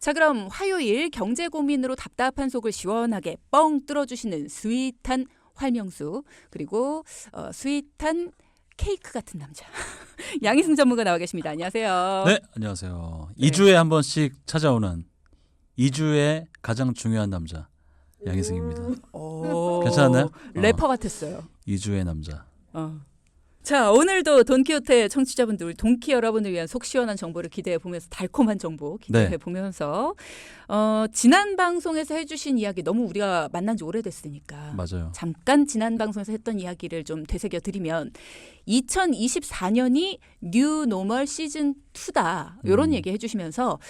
자, 그럼 화요일 경제 고민으로 답답한 속을 시원하게 뻥 뚫어주시는 스윗한 활명수, 그리고 스윗한 케이크 같은 남자 양희승 전문가 나와 계십니다. 안녕하세요. 네, 안녕하세요. 네. 2주에 한 번씩 찾아오는 2주의 가장 중요한 남자 양희승입니다. 오, 괜찮았나요? 래퍼 같았어요. 2주의 남자. 자, 오늘도 돈키호테 청취자분들, 돈키 여러분을 위한 속 시원한 정보를 기대해 보면서, 달콤한 정보 기대해 보면서 지난 방송에서 해주신 이야기, 너무 우리가 만난 지 오래됐으니까 맞아요. 잠깐 지난 방송에서 했던 이야기를 좀 되새겨 드리면 2024년이 뉴 노멀 시즌 2다 이런 얘기 해주시면서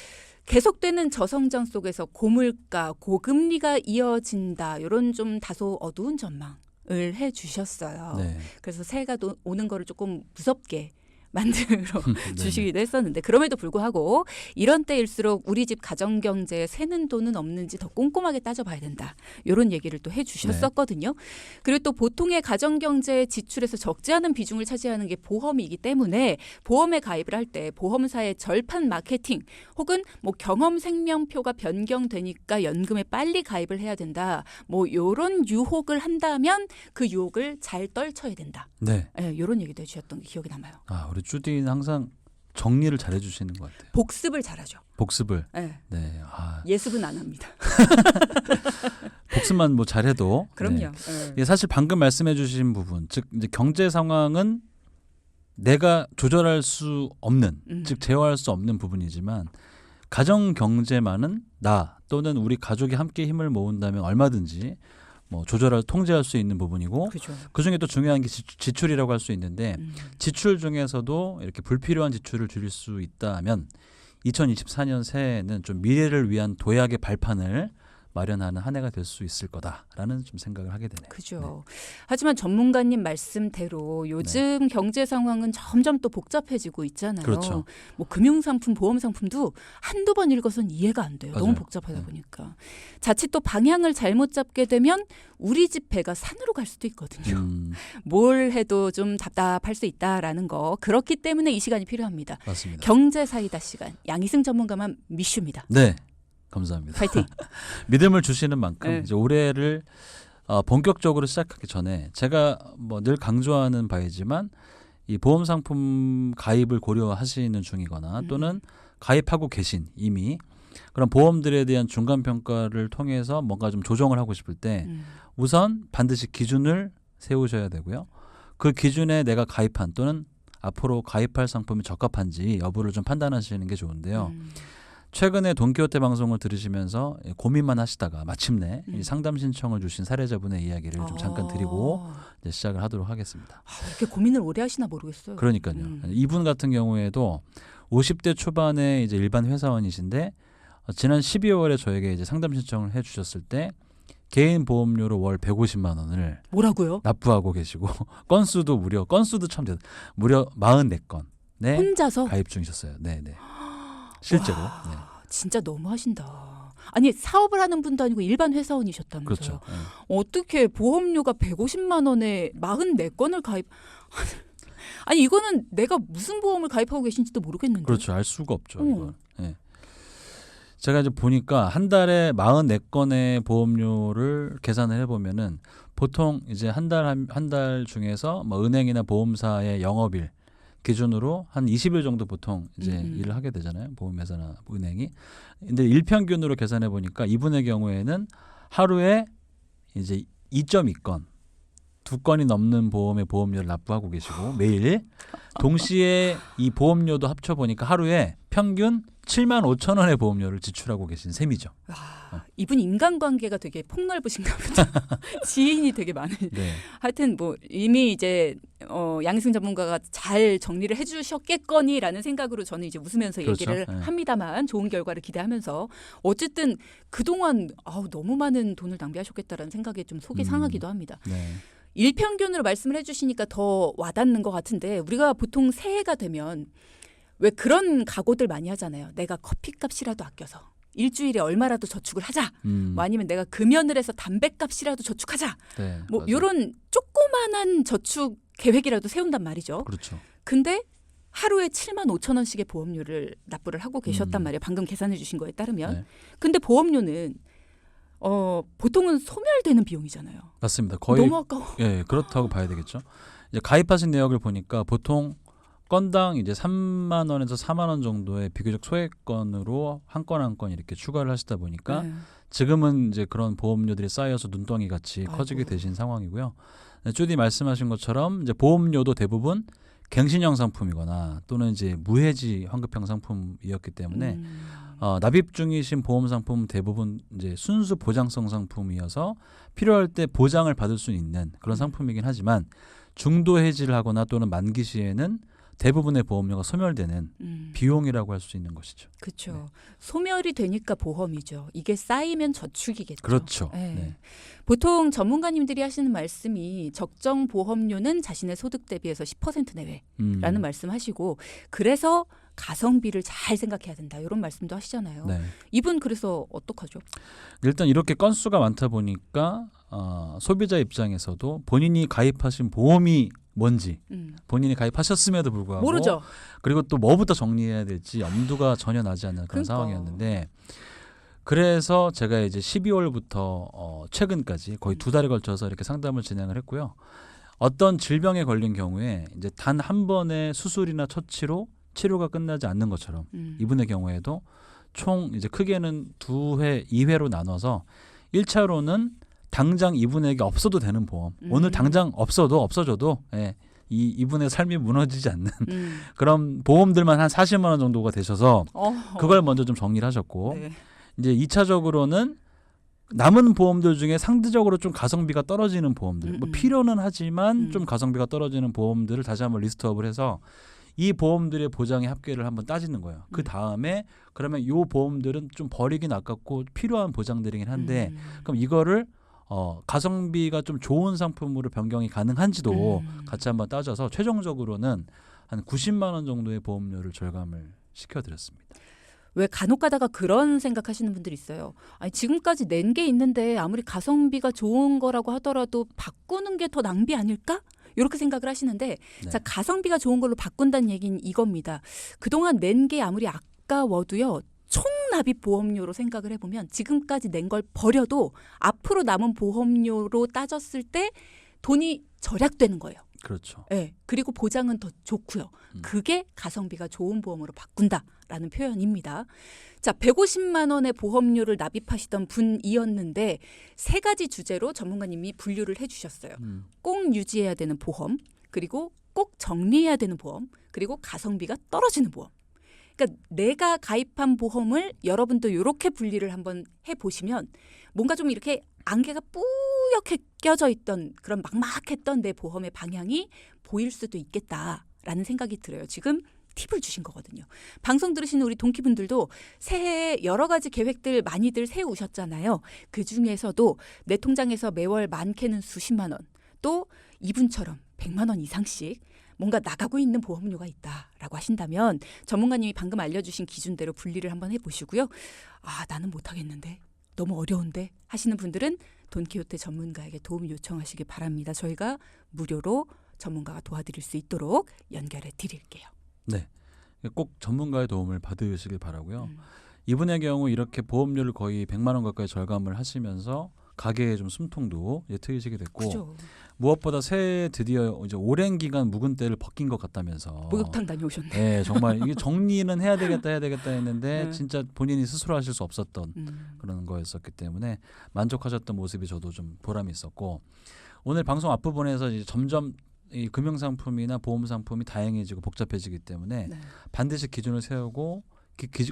계속되는 저성장 속에서 고물가, 고금리가 이어진다 이런 좀 다소 어두운 전망 을 해주셨어요. 네. 그래서 새해가 오는 거를 조금 무섭게 만들어 네. 주시기도 했었는데, 그럼에도 불구하고 이런 때일수록 우리 집 가정경제에 새는 돈은 없는지 더 꼼꼼하게 따져봐야 된다. 이런 얘기를 또 해주셨었거든요. 그리고 또 보통의 가정경제 지출에서 적지 않은 비중을 차지하는 게 보험이기 때문에 보험에 가입을 할 때 보험사의 절판 마케팅 혹은 뭐 경험 생명표가 변경되니까 연금에 빨리 가입을 해야 된다. 뭐 이런 유혹을 한다면 그 유혹을 잘 떨쳐야 된다. 네. 네, 이런 얘기도 해주셨던 게 기억이 남아요. 우리 주디는 항상 정리를 잘 해주시는 것 같아요. 복습을 잘하죠. 복습을. 네. 네. 예습은 안 합니다. 복습만 뭐 잘해도. 그럼요. 네. 예, 사실 방금 말씀해주신 부분, 즉 이제 경제 상황은 내가 조절할 수 없는, 즉 제어할 수 없는 부분이지만 가정 경제만은 나 또는 우리 가족이 함께 힘을 모은다면 얼마든지 뭐 통제할 수 있는 부분이고, 그죠. 그 중에 또 중요한 게 지출이라고 할 수 있는데, 지출 중에서도 이렇게 불필요한 지출을 줄일 수 있다면 2024년 새해에는 좀 미래를 위한 도약의 발판을 마련하는 한 해가 될 수 있을 거다라는 좀 생각을 하게 되네요. 그죠. 하지만 전문가님 말씀대로 요즘 경제 상황은 점점 또 복잡해지고 있잖아요. 그렇죠. 뭐 금융상품, 보험상품도 한두 번 읽어서는 이해가 안 돼요. 맞아요. 너무 복잡하다 보니까. 자칫 또 방향을 잘못 잡게 되면 우리 집 배가 산으로 갈 수도 있거든요. 뭘 해도 좀 답답할 수 있다라는 거. 그렇기 때문에 이 시간이 필요합니다. 맞습니다. 경제 사이다 시간. 양희승 전문가만 미슈입니다. 네. 감사합니다. 파이팅. 믿음을 주시는 만큼 네. 이제 올해를 본격적으로 시작하기 전에 제가 뭐 늘 강조하는 바이지만 이 보험 상품 가입을 고려하시는 중이거나 또는 가입하고 계신 이미 그런 보험들에 대한 중간 평가를 통해서 뭔가 좀 조정을 하고 싶을 때 우선 반드시 기준을 세우셔야 되고요. 그 기준에 내가 가입한 또는 앞으로 가입할 상품이 적합한지 여부를 좀 판단하시는 게 좋은데요. 최근에 돈키호테 방송을 들으시면서 고민만 하시다가 마침내 이 상담 신청을 주신 사례자분의 이야기를 좀 잠깐 드리고 이제 시작을 하도록 하겠습니다. 이렇게 고민을 오래 하시나 모르겠어요. 그러니까요. 이분 같은 경우에도 50대 초반의 이제 일반 회사원이신데 지난 12월에 저에게 이제 상담 신청을 해주셨을 때 개인 보험료로 월 150만 원을 뭐라고요? 납부하고 계시고 건수도 참 무려 44건 혼자서? 가입 중이셨어요. 네네. 실제로. 네. 진짜 너무 하신다. 아니, 사업을 하는 분도 아니고 일반 회사원이셨다면서요. 그렇죠. 네. 어떻게 보험료가 150만 원에 44건을 가입... 아니, 이거는 내가 무슨 보험을 가입하고 계신지도 모르겠는데. 그렇죠. 알 수가 없죠. 이건. 네. 제가 이제 보니까 한 달에 44건의 보험료를 계산을 해보면은 보통 이제 한 달 중에서 뭐 은행이나 보험사의 영업일 기준으로 한 20일 정도 보통 이제 일을 하게 되잖아요. 보험회사나 은행이. 근데 일평균으로 계산해 보니까 이분의 경우에는 하루에 이제 2.2건, 2건이 넘는 보험의 보험료를 납부하고 계시고 매일 동시에 이 보험료도 합쳐 보니까 하루에 평균 7만 5천 원의 보험료를 지출하고 계신 셈이죠. 이분 인간관계가 되게 폭넓으신가 보다. 지인이 되게 많은. 네. 하여튼 뭐 이미 이제 양희승 전문가가 잘 정리를 해주셨겠거니라는 생각으로 저는 이제 웃으면서 그렇죠. 얘기를 네. 합니다만, 좋은 결과를 기대하면서 어쨌든 그동안 너무 많은 돈을 낭비하셨겠다라는 생각에 좀 속이 상하기도 합니다. 네. 일평균으로 말씀을 해주시니까 더 와닿는 것 같은데, 우리가 보통 새해가 되면 왜 그런 각오들 많이 하잖아요. 내가 커피값이라도 아껴서 일주일에 얼마라도 저축을 하자. 뭐 아니면 내가 금연을 해서 담배값이라도 저축하자. 네, 뭐 이런 조그만한 저축 계획이라도 세운단 말이죠. 그렇죠. 근데 하루에 7만 5천 원씩의 보험료를 납부를 하고 계셨단 말이에요. 방금 계산해 주신 거에 따르면. 네. 근데 보험료는 보통은 소멸되는 비용이잖아요. 맞습니다. 거의 너무 아까워. 예, 그렇다고 봐야 되겠죠. 이제 가입하신 내역을 보니까 보통 건당 이제 3만 원에서 4만 원 정도의 비교적 소액건으로 한 건 한 건 이렇게 추가를 하시다 보니까 네. 지금은 이제 그런 보험료들이 쌓여서 눈덩이 같이 아이고. 커지게 되신 상황이고요. 네, 주디 말씀하신 것처럼 이제 보험료도 대부분 갱신형 상품이거나 또는 이제 무해지 환급형 상품이었기 때문에 납입 중이신 보험 상품 대부분 이제 순수 보장성 상품이어서 필요할 때 보장을 받을 수 있는 그런 상품이긴 하지만 중도 해지를 하거나 또는 만기 시에는 대부분의 보험료가 소멸되는 비용이라고 할 수 있는 것이죠. 그렇죠. 네. 소멸이 되니까 보험이죠. 이게 쌓이면 저축이겠죠. 그렇죠. 네. 네. 보통 전문가님들이 하시는 말씀이 적정 보험료는 자신의 소득 대비해서 10% 내외라는 말씀하시고 그래서 가성비를 잘 생각해야 된다. 이런 말씀도 하시잖아요. 네. 이분 그래서 어떡하죠? 일단 이렇게 건수가 많다 보니까 소비자 입장에서도 본인이 가입하신 보험이 뭔지 본인이 가입하셨음에도 불구하고 모르죠. 그리고 또 뭐부터 정리해야 될지 엄두가 전혀 나지 않는 그런 그러니까. 상황이었는데 그래서 제가 이제 12월부터 최근까지 거의 2달에 걸쳐서 이렇게 상담을 진행을 했고요. 어떤 질병에 걸린 경우에 이제 단 한 번의 수술이나 처치로 치료가 끝나지 않는 것처럼 이분의 경우에도 총 이제 크게는 2회로 나눠서 1차로는 당장 이분에게 없어도 되는 보험. 오늘 당장 없어져도 예, 이분의 삶이 무너지지 않는 그런 보험들만 한 40만 원 정도가 되셔서 그걸 먼저 좀 정리를 하셨고 네. 이제 2차적으로는 남은 보험들 중에 상대적으로 좀 가성비가 떨어지는 보험들. 뭐 필요는 하지만 좀 가성비가 떨어지는 보험들을 다시 한번 리스트업을 해서 이 보험들의 보장의 합계를 한번 따지는 거예요. 그 다음에 그러면 이 보험들은 좀 버리긴 아깝고 필요한 보장들이긴 한데 그럼 이거를 가성비가 좀 좋은 상품으로 변경이 가능한지도 같이 한번 따져서 최종적으로는 한 90만 원 정도의 보험료를 절감을 시켜드렸습니다. 왜 간혹 가다가 그런 생각하시는 분들이 있어요. 아니 지금까지 낸 게 있는데 아무리 가성비가 좋은 거라고 하더라도 바꾸는 게 더 낭비 아닐까? 이렇게 생각을 하시는데 네. 자 가성비가 좋은 걸로 바꾼다는 얘기는 이겁니다. 그동안 낸 게 아무리 아까워도요. 총납입 보험료로 생각을 해보면 지금까지 낸 걸 버려도 앞으로 남은 보험료로 따졌을 때 돈이 절약되는 거예요. 그렇죠. 네, 그리고 보장은 더 좋고요. 그게 가성비가 좋은 보험으로 바꾼다라는 표현입니다. 자, 150만 원의 보험료를 납입하시던 분이었는데 세 가지 주제로 전문가님이 분류를 해주셨어요. 꼭 유지해야 되는 보험, 그리고 꼭 정리해야 되는 보험, 그리고 가성비가 떨어지는 보험. 그러니까 내가 가입한 보험을 여러분도 이렇게 분리를 한번 해보시면 뭔가 좀 이렇게 안개가 뿌옇게 껴져 있던 그런 막막했던 내 보험의 방향이 보일 수도 있겠다라는 생각이 들어요. 지금 팁을 주신 거거든요. 방송 들으시는 우리 동키분들도 새해에 여러 가지 계획들 많이들 세우셨잖아요. 그중에서도 내 통장에서 매월 많게는 수십만 원, 또 이분처럼 100만 원 이상씩 뭔가 나가고 있는 보험료가 있다라고 하신다면 전문가님이 방금 알려주신 기준대로 분리를 한번 해보시고요. 아, 나는 못하겠는데 너무 어려운데 하시는 분들은 돈키호테 전문가에게 도움 요청하시기 바랍니다. 저희가 무료로 전문가가 도와드릴 수 있도록 연결해 드릴게요. 네, 꼭 전문가의 도움을 받으시길 바라고요. 이분의 경우 이렇게 보험료를 거의 100만 원 가까이 절감을 하시면서 가게의 좀 숨통도 이제 트이시게 됐고 그죠. 무엇보다 새해 드디어 이제 오랜 기간 묵은 때를 벗긴 것 같다면서 목욕탕 다녀오셨네. 네, 정말 이게 정리는 해야 되겠다 했는데 네. 진짜 본인이 스스로 하실 수 없었던 그런 거였었기 때문에 만족하셨던 모습이 저도 좀 보람이 있었고 오늘 방송 앞부분에서 이제 점점 이 금융상품이나 보험상품이 다양해지고 복잡해지기 때문에 네. 반드시 기준을 세우고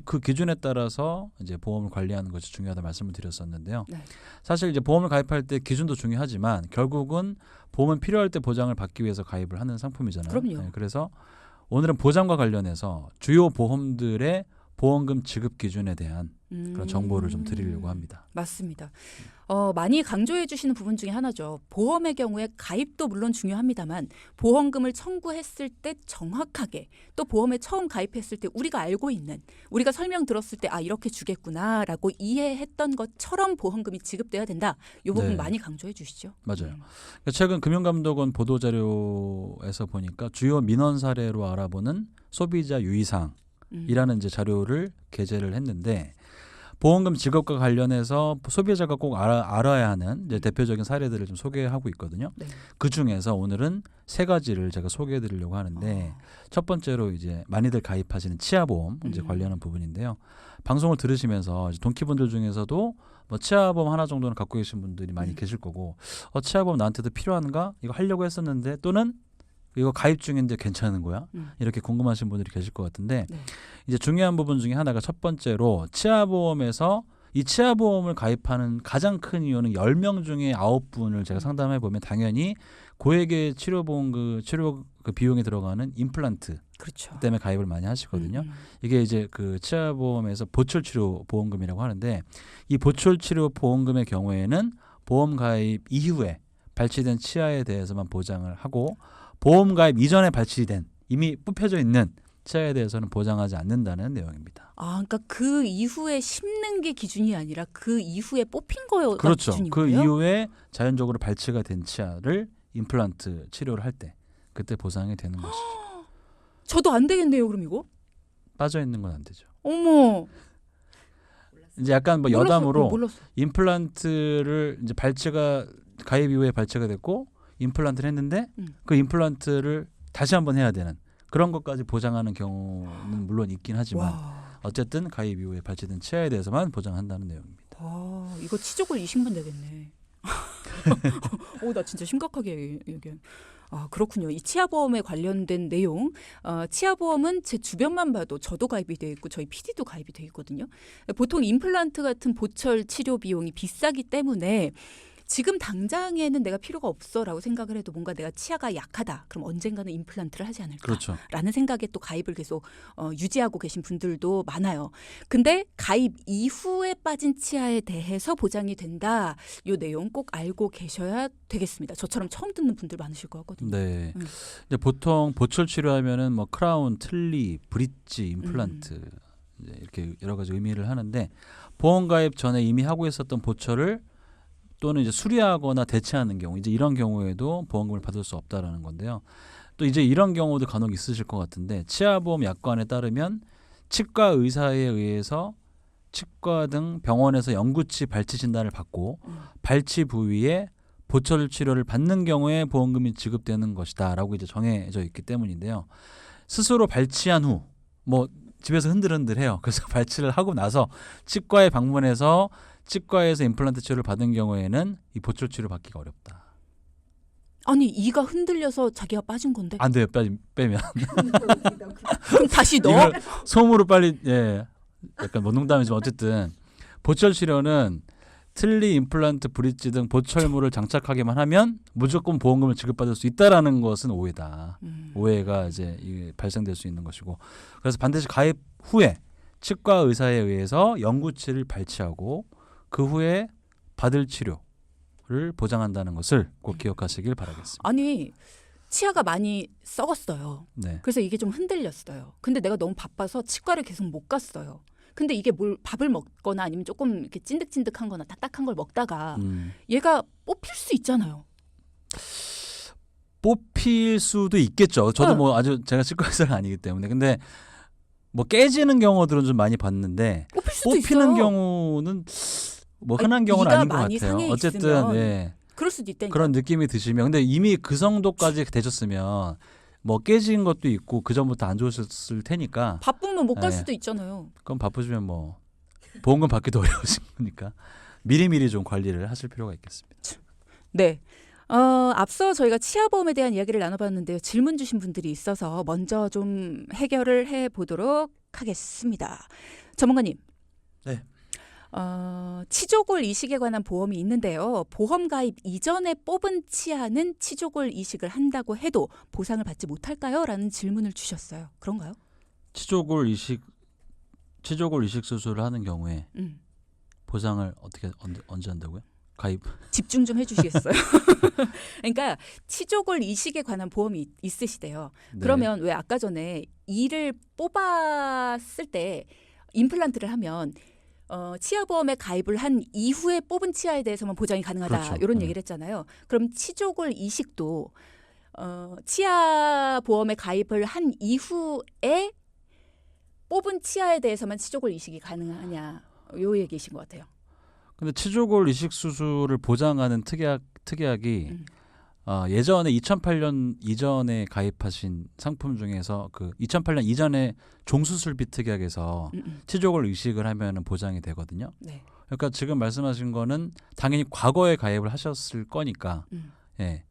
그 기준에 따라서 이제 보험을 관리하는 것이 중요하다 말씀을 드렸었는데요. 네. 사실 이제 보험을 가입할 때 기준도 중요하지만 결국은 보험은 필요할 때 보장을 받기 위해서 가입을 하는 상품이잖아요. 그럼요. 네, 그래서 오늘은 보장과 관련해서 주요 보험들의 보험금 지급 기준에 대한 그런 정보를 좀 드리려고 합니다. 맞습니다. 많이 강조해 주시는 부분 중에 하나죠. 보험의 경우에 가입도 물론 중요합니다만 보험금을 청구했을 때 정확하게 또 보험에 처음 가입했을 때 우리가 알고 있는 우리가 설명 들었을 때 아 이렇게 주겠구나라고 이해했던 것처럼 보험금이 지급돼야 된다. 이 부분 네. 많이 강조해 주시죠. 맞아요. 그러니까 최근 금융감독원 보도자료에서 보니까 주요 민원 사례로 알아보는 소비자 유의사항이라는 이제 자료를 게재를 했는데 보험금 지급과 관련해서 소비자가 꼭 알아야 하는 이제 대표적인 사례들을 좀 소개하고 있거든요. 네. 그 중에서 오늘은 3가지를 제가 소개해드리려고 하는데 첫 번째로 이제 많이들 가입하시는 치아보험 이제 관련한 부분인데요. 방송을 들으시면서 이제 동키분들 중에서도 뭐 치아보험 하나 정도는 갖고 계신 분들이 많이 계실 거고 치아보험 나한테도 필요한가? 이거 하려고 했었는데 또는 이거 가입 중인데 괜찮은 거야? 이렇게 궁금하신 분들이 계실 것 같은데 네. 이제 중요한 부분 중에 하나가 첫 번째로 치아보험에서 이 치아보험을 가입하는 가장 큰 이유는 10명 중에 9분을 제가 상담해 보면 당연히 고액의 치료 그 비용이 들어가는 임플란트 그렇죠. 때문에 가입을 많이 하시거든요. 이게 이제 그 치아보험에서 보철치료 보험금이라고 하는데 이 보철치료 보험금의 경우에는 보험 가입 이후에 발치된 치아에 대해서만 보장을 하고 보험 가입 이전에 발치된 이미 뽑혀져 있는 치아에 대해서는 보장하지 않는다는 내용입니다. 그러니까 그 이후에 심는 게 기준이 아니라 그 이후에 뽑힌 거가 그렇죠. 기준인 그 거예요? 이후에 자연적으로 발치가 된 치아를 임플란트 치료를 할 때 그때 보상이 되는 것이죠. 저도 안 되겠네요, 그럼 이거? 빠져 있는 건 안 되죠. 어머. 이제 약간 뭐 몰랐어. 여담으로 몰랐어. 임플란트를 이제 발치가 가입 이후에 발치가 됐고 임플란트를 했는데 그 임플란트를 다시 한번 해야 되는 그런 것까지 보장하는 경우는 물론 있긴 하지만 어쨌든 가입 이후에 발치된 치아에 대해서만 보장한다는 내용입니다. 이거 치족을 이식만 되겠네. 나 진짜 심각하게 얘기해. 그렇군요. 이 치아보험에 관련된 내용, 치아보험은 제 주변만 봐도 저도 가입이 돼 있고 저희 PD도 가입이 돼 있거든요. 보통 임플란트 같은 보철 치료 비용이 비싸기 때문에 지금 당장에는 내가 필요가 없어라고 생각을 해도 뭔가 내가 치아가 약하다. 그럼 언젠가는 임플란트를 하지 않을까? 그렇죠. 라는 생각에 또 가입을 계속 유지하고 계신 분들도 많아요. 근데 가입 이후에 빠진 치아에 대해서 보장이 된다. 이 내용 꼭 알고 계셔야 되겠습니다. 저처럼 처음 듣는 분들 많으실 것 같거든요. 네. 이제 보통 보철 치료하면은 뭐 크라운, 틀니, 브릿지, 임플란트 이제 이렇게 여러 가지 의미를 하는데 보험 가입 전에 이미 하고 있었던 보철을 또는 이제 수리하거나 대체하는 경우 이제 이런 경우에도 보험금을 받을 수 없다라는 건데요. 또 이제 이런 경우도 간혹 있으실 것 같은데 치아보험 약관에 따르면 치과 의사에 의해서 치과 등 병원에서 영구치 발치 진단을 받고 발치 부위에 보철 치료를 받는 경우에 보험금이 지급되는 것이다라고 이제 정해져 있기 때문인데요. 스스로 발치한 후 뭐 집에서 흔들흔들해요. 그래서 발치를 하고 나서 치과에 방문해서 치과에서 임플란트 치료를 받은 경우에는 이 보철 치료 받기가 어렵다. 아니 이가 흔들려서 자기가 빠진 건데. 안 돼요. 빼면. 그럼 다시 넣어? 이걸 솜으로 빨리 약간 뭐 농담이지만 어쨌든 보철 치료는 틀니, 임플란트, 브릿지 등 보철물을 장착하기만 하면 무조건 보험금을 지급받을 수 있다라는 것은 오해다. 오해가 이제 이게 발생될 수 있는 것이고 그래서 반드시 가입 후에 치과 의사에 의해서 영구치를 발치하고 그 후에 받을 치료를 보장한다는 것을 꼭 기억하시길 바라겠습니다. 아니 치아가 많이 썩었어요. 네. 그래서 이게 좀 흔들렸어요. 근데 내가 너무 바빠서 치과를 계속 못 갔어요. 근데 이게 밥을 먹거나 아니면 조금 이렇게 찐득찐득한 거나 딱딱한 걸 먹다가 얘가 뽑힐 수 있잖아요. 뽑힐 수도 있겠죠. 저도 뭐 아주 제가 치과 의사가 아니기 때문에. 근데 뭐 깨지는 경우들은 좀 많이 봤는데 뽑힐 수도 뽑히는 있어요. 경우는 뭐 흔한 경우는 이가 아닌 것 많이 같아요. 상해 어쨌든 있으면 그럴 수도 있다니까. 그런 느낌이 드시면 근데 이미 그 정도까지 되셨으면 뭐 깨진 것도 있고 그 전부터 안 좋으셨을 테니까 바쁘면 못 갈 네. 수도 있잖아요. 그럼 바쁘시면 뭐 보험금 받기도 어려우신 거니까 미리미리 좀 관리를 하실 필요가 있겠습니다. 네. 앞서 저희가 치아보험에 대한 이야기를 나눠봤는데요. 질문 주신 분들이 있어서 먼저 좀 해결을 해보도록 하겠습니다. 전문가님. 네. 치조골 이식에 관한 보험이 있는데요. 보험 가입 이전에 뽑은 치아는 치조골 이식을 한다고 해도 보상을 받지 못할까요? 라는 질문을 주셨어요. 그런가요? 치조골 이식 치조골 이식 수술을 하는 경우에 음. 보상을 어떻게 언제 한다고요? 가입. 집중 좀 해주시겠어요? 그러니까 치조골 이식에 관한 보험이 있으시대요. 네. 그러면 왜 아까 전에 이를 뽑았을 때 임플란트를 하면 치아보험에 가입을 한 이후에 뽑은 치아에 대해서만 보장이 가능하다. 그렇죠. 이런 네. 얘기를 했잖아요. 그럼 치조골 이식도 치아보험에 가입을 한 이후에 뽑은 치아에 대해서만 치조골 이식이 가능하냐. 요 얘기이신 것 같아요. 근데 치조골 이식 수술을 보장하는 특약이 예전에 2008년 이전에 가입하신 상품 중에서 그 2008년 이전에 종수술비 특약에서 치조골 이식을 하면은 보장이 되거든요. 네. 그러니까 지금 말씀하신 거는 당연히 과거에 가입을 하셨을 거니까 예.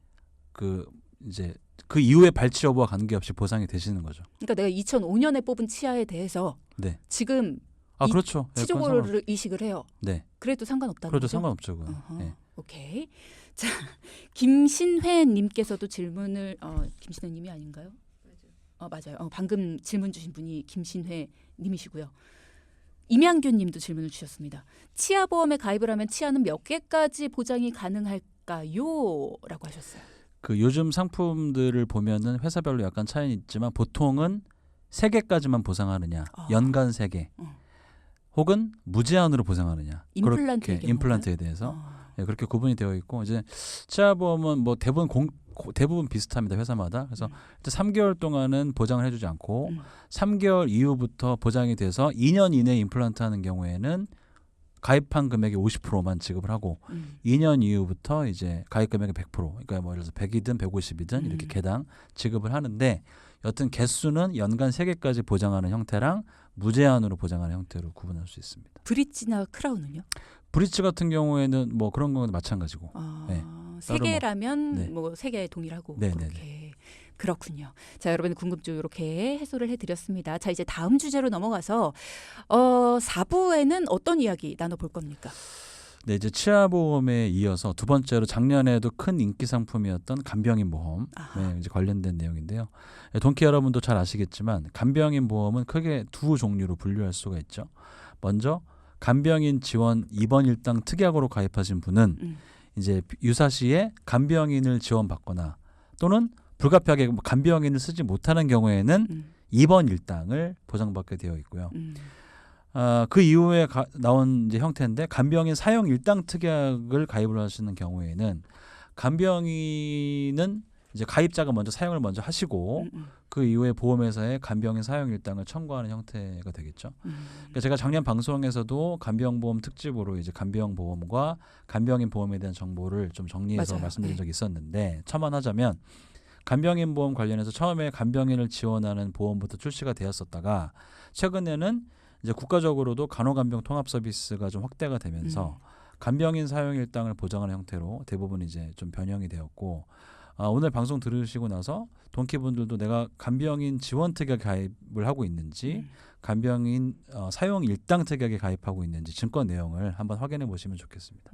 그 이제 그 이후에 발치 여부와 관계없이 보상이 되시는 거죠. 그러니까 내가 2005년에 뽑은 치아에 대해서 네. 지금 그렇죠. 예, 그건 치조골을 이식을 해요. 네. 그래도 상관없다는 그렇죠. 거죠? 상관없죠. 그건. 예. 오케이. 자, 김신회님께서도 질문을 김신회님이 아닌가요? 맞아요. 방금 질문 주신 분이 김신회님이시고요. 임양규님도 질문을 주셨습니다. 치아보험에 가입을 하면 치아는 몇 개까지 보장이 가능할까요?라고 하셨어요. 그 요즘 상품들을 보면은 회사별로 약간 차이는 있지만 보통은 3개까지만 보상하느냐, 연간 3개, 혹은 무제한으로 보상하느냐. 임플란트의 경우는? 임플란트에 대해서 예, 그렇게 구분이 되어 있고 이제 치아보험은 뭐 대부분 비슷합니다 회사마다. 그래서 일단 3개월 동안은 보장을 해주지 않고 3개월 이후부터 보장이 돼서 2년 이내에 임플란트 하는 경우에는 가입한 금액의 50%만 지급을 하고 2년 이후부터 이제 가입 금액의 100%, 그러니까 뭐 예를 들어서 100이든 150이든 이렇게 개당 지급을 하는데 여튼 개수는 연간 3개까지 보장하는 형태랑 무제한으로 보장하는 형태로 구분할 수 있습니다. 브릿지나 크라운은요? 브릿지 같은 경우에는 뭐 그런 거는 마찬가지고. 네. 3개라면 뭐, 뭐 3개 동일하고 네, 그렇게. 네. 그렇군요. 자, 여러분의 궁금증 이렇게 해소를 해드렸습니다. 자, 이제 다음 주제로 넘어가서 4부에는 어떤 이야기 나눠볼 겁니까? 네, 이제 치아보험에 이어서 두 번째로 작년에도 큰 인기 상품이었던 간병인 보험 이제 관련된 내용인데요. 동키 여러분도 잘 아시겠지만 간병인 보험은 크게 두 종류로 분류할 수가 있죠. 먼저 간병인 지원 입원 일당 특약으로 가입하신 분은 이제 유사시에 간병인을 지원받거나 또는 불가피하게 간병인을 쓰지 못하는 경우에는 입원 일당을 보장받게 되어 있고요. 그 이후에 나온 이제 형태인데 간병인 사용 일당 특약을 가입을 하시는 경우에는 간병인은 이제 가입자가 먼저 사용을 먼저 하시고 그 이후에 보험회사에 간병인 사용 일당을 청구하는 형태가 되겠죠. 그러니까 제가 작년 방송에서도 간병보험 특집으로 이제 간병보험과 간병인 보험에 대한 정보를 좀 정리해서 맞아요. 말씀드린 적이 있었는데 첨언하자면 간병인 보험 관련해서 처음에 간병인을 지원하는 보험부터 출시가 되었었다가 최근에는 이제 국가적으로도 간호간병 통합 서비스가 좀 확대가 되면서 간병인 사용 일당을 보장하는 형태로 대부분 이제 좀 변형이 되었고 오늘 방송 들으시고 나서 동키분들도 내가 간병인 지원 특약에 가입을 하고 있는지 간병인 사용 일당 특약에 가입하고 있는지 증권 내용을 한번 확인해 보시면 좋겠습니다.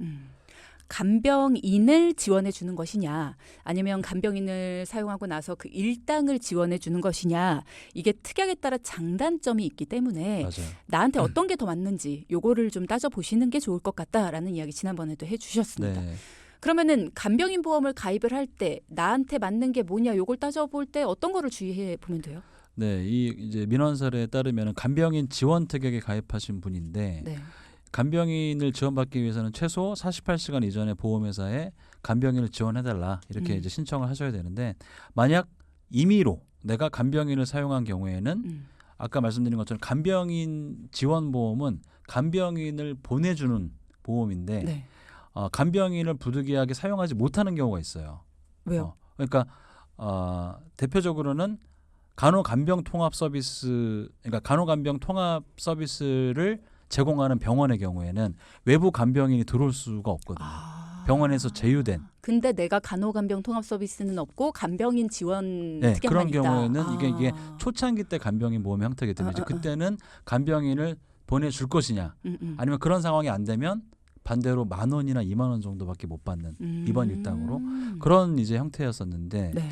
간병인을 지원해 주는 것이냐 아니면 간병인을 사용하고 나서 그 일당을 지원해 주는 것이냐 이게 특약에 따라 장단점이 있기 때문에 맞아요. 나한테 어떤 게 더 맞는지 요거를 좀 따져보시는 게 좋을 것 같다라는 이야기 지난번에도 해주셨습니다. 네. 그러면은 간병인 보험을 가입을 할 때 나한테 맞는 게 뭐냐 요걸 따져볼 때 어떤 거를 주의해 보면 돼요? 네, 이 이제 민원설에 따르면 간병인 지원 특약에 가입하신 분인데 네. 간병인을 지원받기 위해서는 최소 48시간 이전에 보험회사에 간병인을 지원해달라 이렇게 이제 신청을 하셔야 되는데 만약 임의로 내가 간병인을 사용한 경우에는 아까 말씀드린 것처럼 간병인 지원보험은 간병인을 보내주는 보험인데 네. 간병인을 부득이하게 사용하지 못하는 경우가 있어요. 왜요? 그러니까 대표적으로는 간호간병 통합 서비스, 그러니까 간호간병 통합 서비스를 제공하는 병원의 경우에는 외부 간병인이 들어올 수가 없거든요. 병원에서 제휴된. 근데 내가 간호간병 통합 서비스는 없고 간병인 지원 네, 특약만 그런 있다. 경우에는 이게 초창기 때 간병인 보험의 형태이기 때문에 이제 그때는 간병인을 보내줄 것이냐 아니면 그런 상황이 안 되면 반대로 10,000원이나 20,000원 정도밖에 못 받는 입원 일당으로 그런 이제 형태였었는데 네.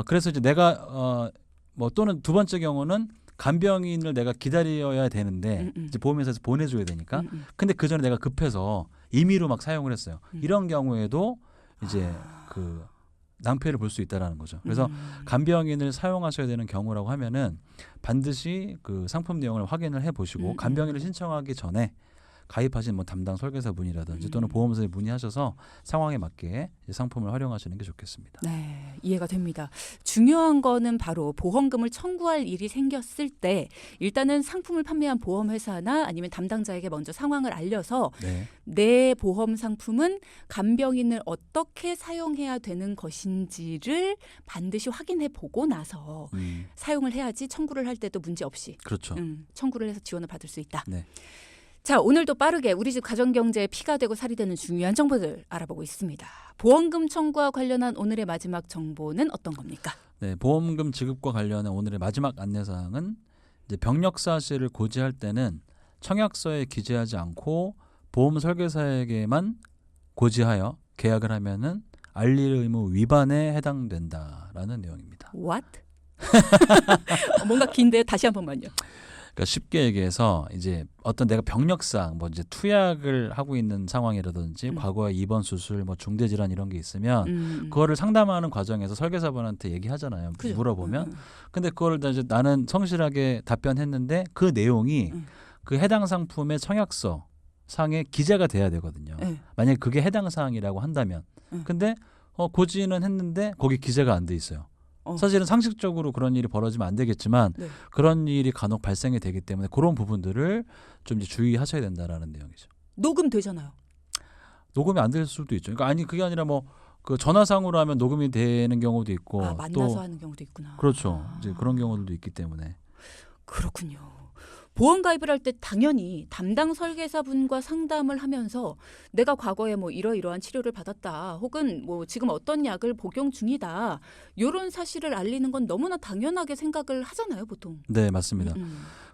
그래서 이제 내가 뭐 또는 두 번째 경우는 간병인을 내가 기다려야 되는데 이제 보험회사에서 보내줘야 되니까. 근데 그 전에 내가 급해서 임의로 막 사용을 했어요. 이런 경우에도 이제 그 낭패를 볼 수 있다라는 거죠. 그래서 간병인을 사용하셔야 되는 경우라고 하면은 반드시 그 상품 내용을 확인을 해보시고 간병인을 신청하기 전에 가입하신 뭐 담당 설계사분이라든지 또는 보험사에 문의하셔서 상황에 맞게 상품을 활용하시는 게 좋겠습니다. 네, 이해가 됩니다. 중요한 거는 바로 보험금을 청구할 일이 생겼을 때 일단은 상품을 판매한 보험회사나 아니면 담당자에게 먼저 상황을 알려서 네. 내 보험 상품은 간병인을 어떻게 사용해야 되는 것인지를 반드시 확인해 보고 나서 사용을 해야지 청구를 할 때도 문제 없이 그렇죠. 청구를 해서 지원을 받을 수 있다. 네. 자, 오늘도 빠르게 우리 집 가정경제에 피가 되고 살이 되는 중요한 정보들 알아보고 있습니다. 보험금 청구와 관련한 오늘의 마지막 정보는 어떤 겁니까? 네, 보험금 지급과 관련한 오늘의 마지막 안내사항은 이제 병력 사실을 고지할 때는 청약서에 기재하지 않고 보험 설계사에게만 고지하여 계약을 하면은 알릴 의무 위반에 해당된다라는 내용입니다. What? 뭔가 긴데 다시 한 번만요. 그러니까 쉽게 얘기해서 이제 어떤 내가 병력상 뭐 이제 투약을 하고 있는 상황이라든지 과거에 입원 수술 뭐 중대 질환 이런 게 있으면 그거를 상담하는 과정에서 설계사분한테 얘기하잖아요. 그죠. 물어보면. 근데 그걸 이제 나는 성실하게 답변했는데 그 내용이 그 해당 상품의 청약서 상에 기재가 돼야 되거든요. 만약에 그게 해당 사항이라고 한다면. 근데 고지는 했는데 거기 기재가 안 돼 있어요. 사실은 상식적으로 그런 일이 벌어지면 안 되겠지만 네. 그런 일이 간혹 발생이 되기 때문에 그런 부분들을 좀 이제 주의하셔야 된다라는 내용이죠. 녹음 되잖아요. 녹음이 안 될 수도 있죠. 그러니까 아니 그게 아니라 뭐 그 전화상으로 하면 녹음이 되는 경우도 있고 만나서 또 하는 경우도 있구나. 그렇죠. 이제 그런 경우들도 있기 때문에 그렇군요. 보험 가입을 할 때 당연히 담당 설계사분과 상담을 하면서 내가 과거에 뭐 이러이러한 치료를 받았다 혹은 뭐 지금 어떤 약을 복용 중이다 이런 사실을 알리는 건 너무나 당연하게 생각을 하잖아요 보통. 네 맞습니다.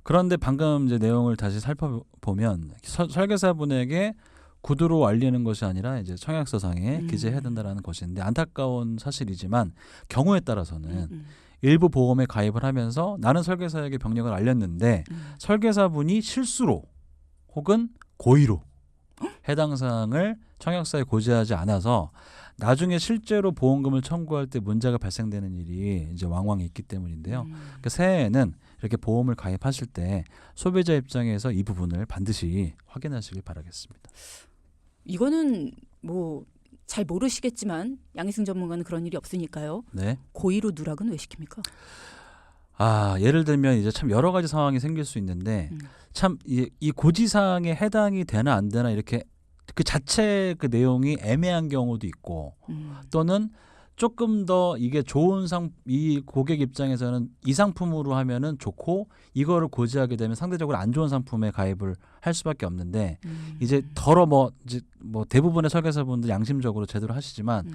그런데 방금 이제 내용을 다시 살펴보면 설계사분에게 구두로 알리는 것이 아니라 이제 청약서상에 기재해야 된다라는 것인데 안타까운 사실이지만 경우에 따라서는 일부 보험에 가입을 하면서 나는 설계사에게 병력을 알렸는데 설계사분이 실수로 혹은 고의로 해당 사항을 청약서에 고지하지 않아서 나중에 실제로 보험금을 청구할 때 문제가 발생되는 일이 이제 왕왕 있기 때문인데요. 그러니까 새해에는 이렇게 보험을 가입하실 때 소비자 입장에서 이 부분을 반드시 확인하시길 바라겠습니다. 이거는 뭐 잘 모르시겠지만 양희승 전문가는 그런 일이 없으니까요. 네. 고의로 누락은 왜 시킵니까? 예를 들면 이제 참 여러 가지 상황이 생길 수 있는데 참 이 고지사항에 해당이 되나 안 되나 이렇게 그 자체 그 내용이 애매한 경우도 있고 또는 조금 더 이게 좋은 이 고객 입장에서는 이 상품으로 하면은 좋고 이거를 고지하게 되면 상대적으로 안 좋은 상품에 가입을 할 수밖에 없는데 이제 이제 뭐 대부분의 설계사분들 양심적으로 제대로 하시지만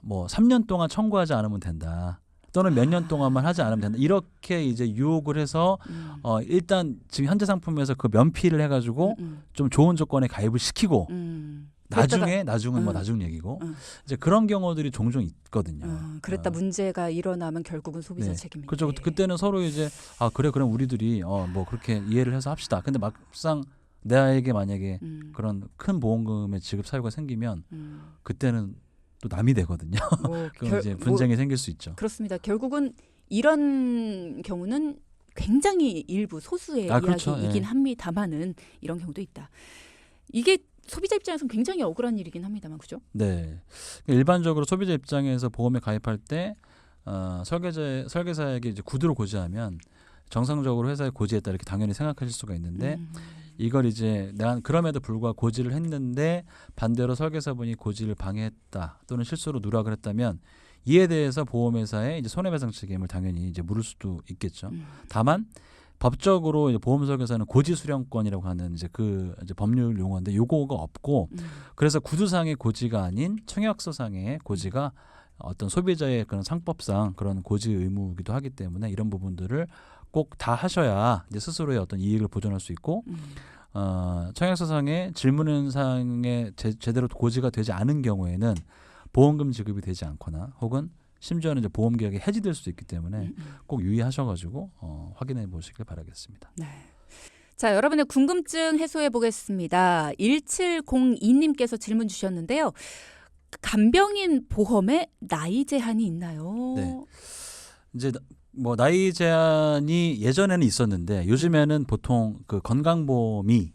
뭐 3년 동안 청구하지 않으면 된다. 또는 몇 년 동안만 하지 않으면 된다. 이렇게 이제 유혹을 해서 일단 지금 현재 상품에서 그 면피를 해가지고 좀 좋은 조건에 가입을 시키고 나중은 뭐 나중 얘기고 이제 그런 경우들이 종종 있거든요. 그랬다 문제가 일어나면 결국은 소비자 책임인데. 그렇죠. 그때는 서로 이제 그래 그럼 우리들이 뭐 그렇게 이해를 해서 합시다. 근데 막상 나에게 만약에 그런 큰 보험금의 지급 사유가 생기면 그때는 또 남이 되거든요. 그럼 이제 분쟁이 생길 수 있죠. 그렇습니다. 결국은 이런 경우는 굉장히 일부 소수의 그렇죠. 이야기이긴 합니다만은 이런 경우도 있다. 이게 소비자 입장에서는 굉장히 억울한 일이긴 합니다만 그죠? 네. 일반적으로 소비자 입장에서 보험에 가입할 때 설계사에게 이제 구두로 고지하면 정상적으로 회사에 고지했다 이렇게 당연히 생각하실 수가 있는데 이걸 이제 내가 그럼에도 불구하고 고지를 했는데 반대로 설계사분이 고지를 방해했다 또는 실수로 누락을 했다면 이에 대해서 보험회사에 이제 손해배상 책임을 당연히 이제 물을 수도 있겠죠. 다만 법적으로 이제 보험 설계사는 고지 수령권이라고 하는 이제 그 이제 법률 용어인데 요거가 없고 그래서 구두상의 고지가 아닌 청약서상의 고지가 어떤 소비자의 그런 상법상 그런 고지 의무이기도 하기 때문에 이런 부분들을 꼭 다 하셔야 이제 스스로의 어떤 이익을 보존할 수 있고 청약서상의 질문사항에 제대로 고지가 되지 않은 경우에는 보험금 지급이 되지 않거나 혹은 심지어는 이제 보험 계약이 해지될 수도 있기 때문에 꼭 유의하셔가지고 확인해 보시길 바라겠습니다. 네. 자, 여러분의 궁금증 해소해 보겠습니다. 1702님께서 질문 주셨는데요. 간병인 보험에 나이 제한이 있나요? 네. 이제 뭐 나이 제한이 예전에는 있었는데 요즘에는 보통 그 건강보험이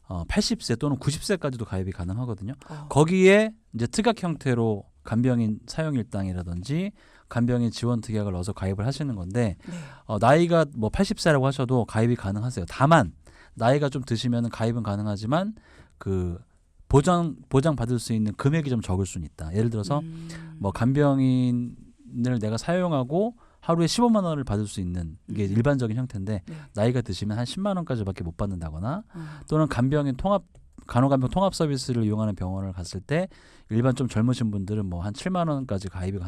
80세 또는 90세까지도 가입이 가능하거든요. 거기에 이제 특약 형태로 간병인 사용일당이라든지 간병인 지원 특약을 넣어서 가입을 하시는 건데 네. 나이가 뭐 80세라고 하셔도 가입이 가능하세요. 다만 나이가 좀 드시면 가입은 가능하지만 그 보장 받을 수 있는 금액이 좀 적을 수는 있다. 예를 들어서 뭐 간병인을 내가 사용하고 하루에 15만 원을 받을 수 있는 이게 일반적인 형태인데 네. 나이가 드시면 한 10만 원까지밖에 못 받는다거나 또는 간호간병 통합 서비스를 이용하는 병원을 갔을 때 일반 좀 젊으신 분들은 뭐 한 7만 원까지 가입이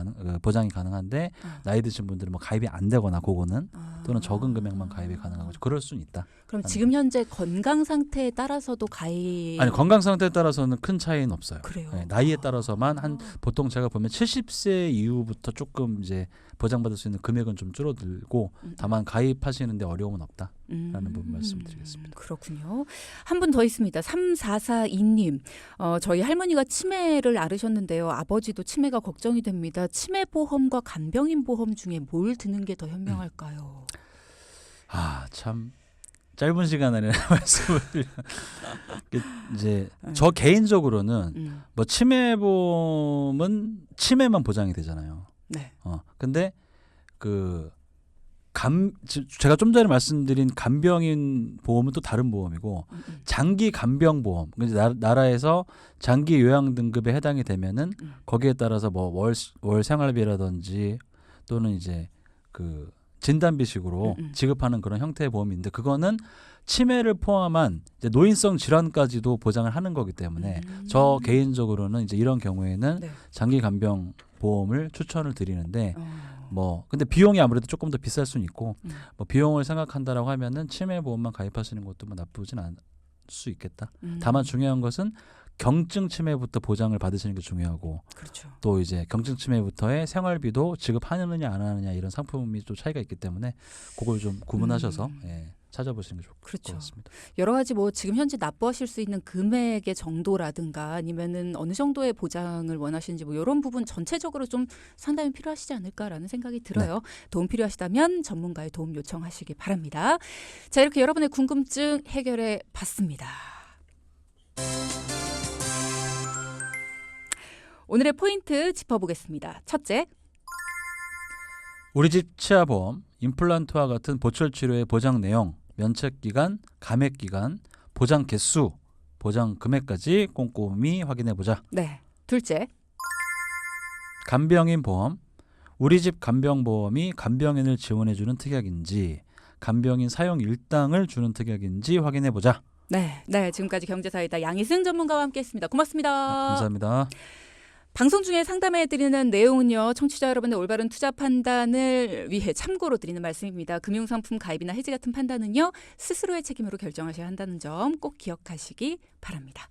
보장이 가능한데 나이 드신 분들은 뭐 가입이 안 되거나 그거는 또는 적은 금액만 가입이 가능하고 그럴 수는 있다. 그럼 지금 현재 건강 상태에 따라서도 가입 아니 건강 상태에 따라서는 큰 차이는 없어요. 그래요. 네, 나이에 따라서만 한 보통 제가 보면 70세 이후부터 조금 이제 보장받을 수 있는 금액은 좀 줄어들고 다만 가입하시는데 어려움은 없다라는 부분 말씀드리겠습니다. 그렇군요. 한 분 더 있습니다. 3442님. 저희 할머니가 치매를 앓으셨는데요. 아버지도 치매가 걱정이 됩니다. 치매 보험과 간병인 보험 중에 뭘 드는 게 더 현명할까요? 참 짧은 시간 안에 말씀을 이제 저 개인적으로는 뭐 치매 보험은 치매만 보장이 되잖아요. 네. 근데 제가 좀 전에 말씀드린 간병인 보험은 또 다른 보험이고 장기 간병 보험 나라에서 장기 요양 등급에 해당이 되면은 거기에 따라서 뭐 월 생활비라든지 또는 이제 그 진단비식으로 지급하는 그런 형태의 보험인데 그거는 치매를 포함한 이제 노인성 질환까지도 보장을 하는 거기 때문에 저 개인적으로는 이제 이런 경우에는 네. 장기 간병 보험을 추천을 드리는데 근데 비용이 아무래도 조금 더 비쌀 수는 있고 뭐 비용을 생각한다라고 하면은 치매 보험만 가입하시는 것도 뭐 나쁘진 않을 수 있겠다. 다만 중요한 것은 경증 치매부터 보장을 받으시는 게 중요하고 그렇죠. 또 이제 경증 치매부터의 생활비도 지급하느냐 안 하느냐 이런 상품이 또 차이가 있기 때문에 그걸 좀 구분하셔서 찾아보시는 게 좋을 그렇죠. 것 같습니다. 여러 가지 뭐 지금 현재 납부하실 수 있는 금액의 정도라든가 아니면은 어느 정도의 보장을 원하시는지 뭐 이런 부분 전체적으로 좀 상담이 필요하시지 않을까라는 생각이 들어요. 도움 필요하시다면 전문가의 도움 요청하시기 바랍니다. 자, 이렇게 여러분의 궁금증 해결해 봤습니다. 오늘의 포인트 짚어보겠습니다. 첫째, 우리 집 치아보험, 임플란트와 같은 보철 치료의 보장 내용, 면책 기간, 감액 기간, 보장 개수, 보장 금액까지 꼼꼼히 확인해 보자. 네. 둘째, 간병인 보험, 우리 집 간병보험이 간병인을 지원해주는 특약인지, 간병인 사용 일당을 주는 특약인지 확인해 보자. 네, 지금까지 경제사이다 양희승 전문가와 함께했습니다. 고맙습니다. 감사합니다. 방송 중에 상담해드리는 내용은요. 청취자 여러분의 올바른 투자 판단을 위해 참고로 드리는 말씀입니다. 금융상품 가입이나 해지 같은 판단은요. 스스로의 책임으로 결정하셔야 한다는 점 꼭 기억하시기 바랍니다.